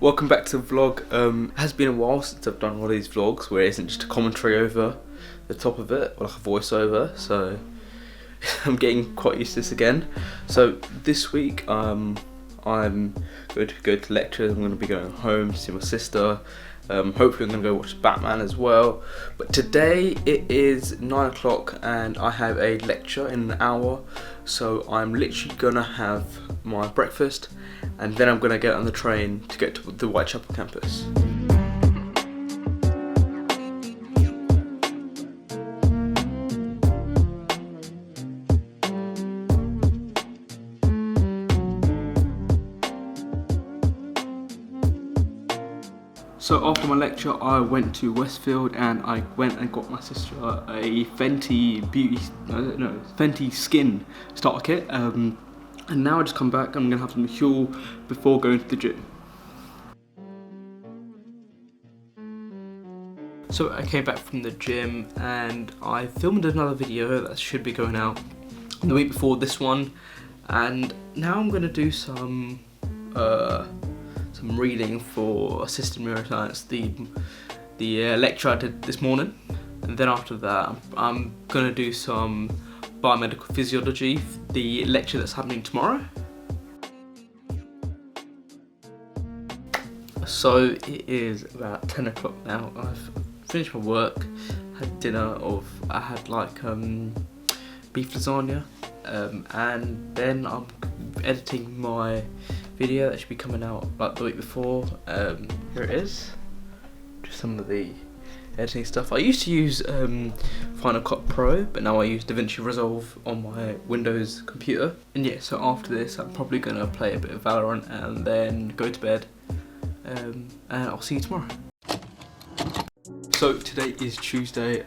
Welcome back to the vlog. It has been a while since I've done one of these vlogs where it isn't just a commentary over the top of it, or like a voiceover, so I'm getting quite used to this again. So this week I'm going to go to lectures. I'm going to be going home to see my sister. Hopefully I'm going to go watch Batman as well. But today it is 9 o'clock and I have a lecture in an hour, so I'm literally going to have my breakfast and then I'm going to get on the train to get to the Whitechapel campus. So after my lecture I went to Westfield and I went and got my sister a Fenty skin starter kit, and now I just come back. I'm going to have some QMUL before going to the gym. So I came back from the gym and I filmed another video that should be going out the week before this one, and now I'm going to do some reading for Assistant Neuroscience, the lecture I did this morning, and then after that I'm going to do some biomedical physiology, the lecture that's happening tomorrow. So it is about 10 o'clock now. I've finished my work, had dinner I had like beef lasagna, and then I'm editing my video that should be coming out like the week before. Here it is, just some of the editing stuff. I used to use Final Cut Pro, but now I use DaVinci Resolve on my Windows computer. And yeah, so after this I'm probably going to play a bit of Valorant and then go to bed, and I'll see you tomorrow. So today is Tuesday.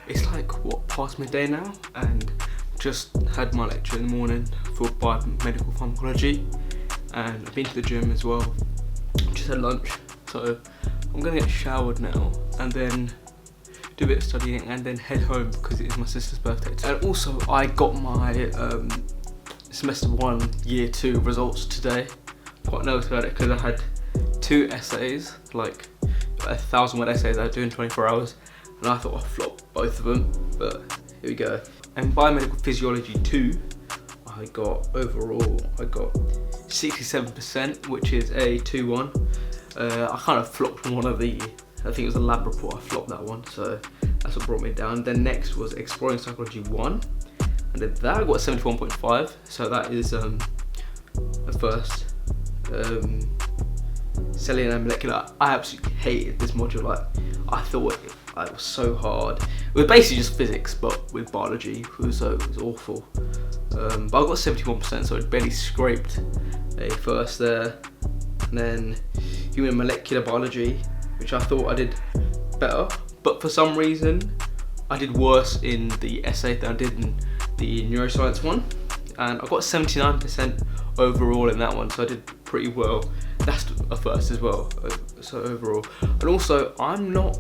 It's like past midday now, and just had my lecture in the morning for biomedical pharmacology, and I've been to the gym as well. Just had lunch, so I'm gonna get showered now and then do a bit of studying and then head home because it is my sister's birthday. And also I got my semester 1 year 2 results today. Quite nervous about it because I had 2 essays, like 1,000-word essays I do in 24 hours, and I thought I flopped both of them, but here we go. And biomedical physiology 2, I got 67%, which is a 2-1. I kind of flopped one of I think it was a lab report, I flopped that one, so that's what brought me down. Then next was exploring psychology 1, and did that, I got 71.5, so that is a first. Cellular and molecular, I absolutely hated this module. Like, I thought it was so hard. It was basically just physics, but with biology, it was awful. But I got 71%, so it barely scraped a first there. And then human molecular biology, which I thought I did better, but for some reason I did worse in the essay than I did in the neuroscience one, and I got 79% overall in that one, so I did pretty well. That's a first as well, so overall. And also I'm not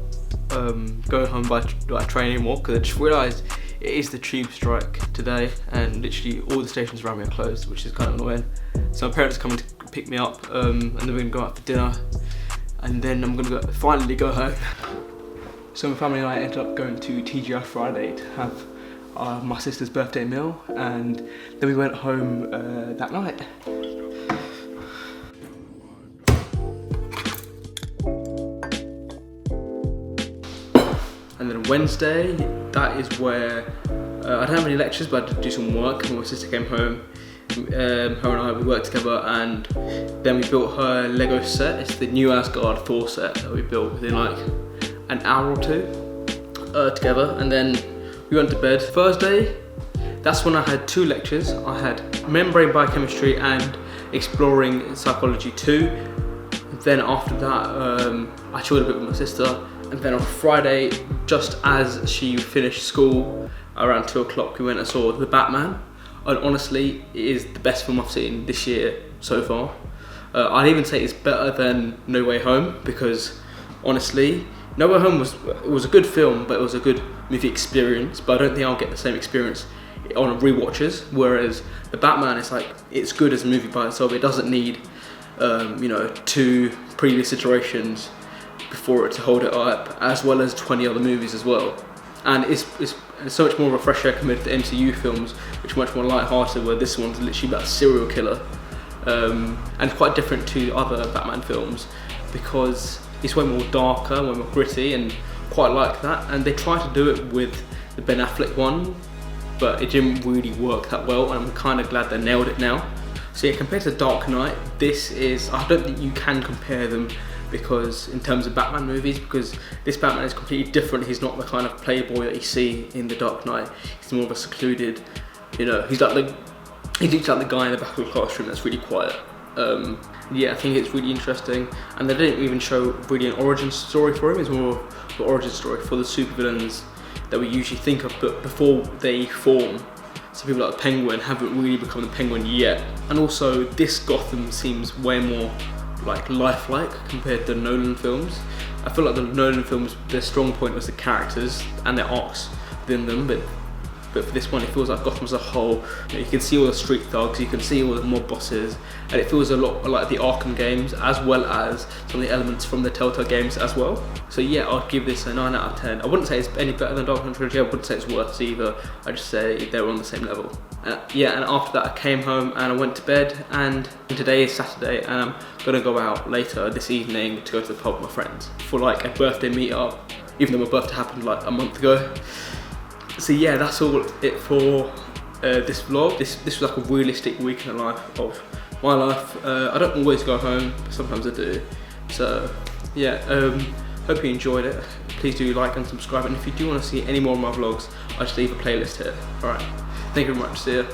going home by train anymore because I just realised it is the tube strike today and literally all the stations around me are closed, which is kind of annoying. So my parents are coming to pick me up, and then we're going to go out for dinner, and then I'm going to finally go home. So my family and I ended up going to TGI Friday to have my sister's birthday meal, and then we went home that night. And then Wednesday, that is where I don't have any lectures, but I did do some work. My sister came home, her and I, we worked together, and then we built her Lego set. It's the new Asgard Thor set that we built within like an hour or two together, and then we went to bed. Thursday, that's when I had 2 lectures. I had membrane biochemistry and exploring psychology 2. Then after that, I chilled a bit with my sister. And then on Friday, just as she finished school, around 2 o'clock, we went and saw The Batman. And honestly, it is the best film I've seen this year so far. I'd even say it's better than No Way Home, because honestly, No Way Home was a good film, but it was a good movie experience. But I don't think I'll get the same experience on rewatches. Whereas The Batman is like, it's good as a movie by itself. It doesn't need you know, 2 previous iterations before it to hold it up, as well as 20 other movies as well. And it's so much more of a fresh air compared to the MCU films, which are much more light-hearted, where this one's literally about a serial killer. And quite different to other Batman films, because it's way more darker, way more gritty, and quite like that. And they tried to do it with the Ben Affleck one, but it didn't really work that well, and I'm kind of glad they nailed it now. So yeah, compared to Dark Knight, I don't think you can compare them, because in terms of Batman movies, because this Batman is completely different. He's not the kind of playboy that you see in the Dark Knight. He's more of a secluded, you know, he looks like the guy in the back of the classroom that's really quiet. Yeah, I think it's really interesting, and they didn't even show really an origin story for him. It's more of an origin story for the supervillains that we usually think of, but before they form. So people like the Penguin haven't really become the Penguin yet. And also, this Gotham seems way more like lifelike compared to the Nolan films. I feel like the Nolan films, their strong point was the characters and their arcs within them, but for this one, it feels like Gotham as a whole. You can see all the street thugs, you can see all the mob bosses, and it feels a lot like the Arkham games, as well as some of the elements from the Telltale games as well. So yeah, I'd give this a 9 out of 10. I wouldn't say it's any better than Dark Knight Trilogy, I wouldn't say it's worse either. I'd just say they were on the same level. Yeah, and after that I came home and I went to bed, and today is Saturday, and I'm gonna go out later this evening to go to the pub with my friends for like a birthday meet-up, even though my birthday happened like a month ago. So yeah, that's all it for this vlog. This was like a realistic week in the life of my life. I don't always go home, but sometimes I do. So yeah, hope you enjoyed it. Please do like and subscribe, and if you do want to see any more of my vlogs, I'll just leave a playlist here. Alright, thank you very much, see ya.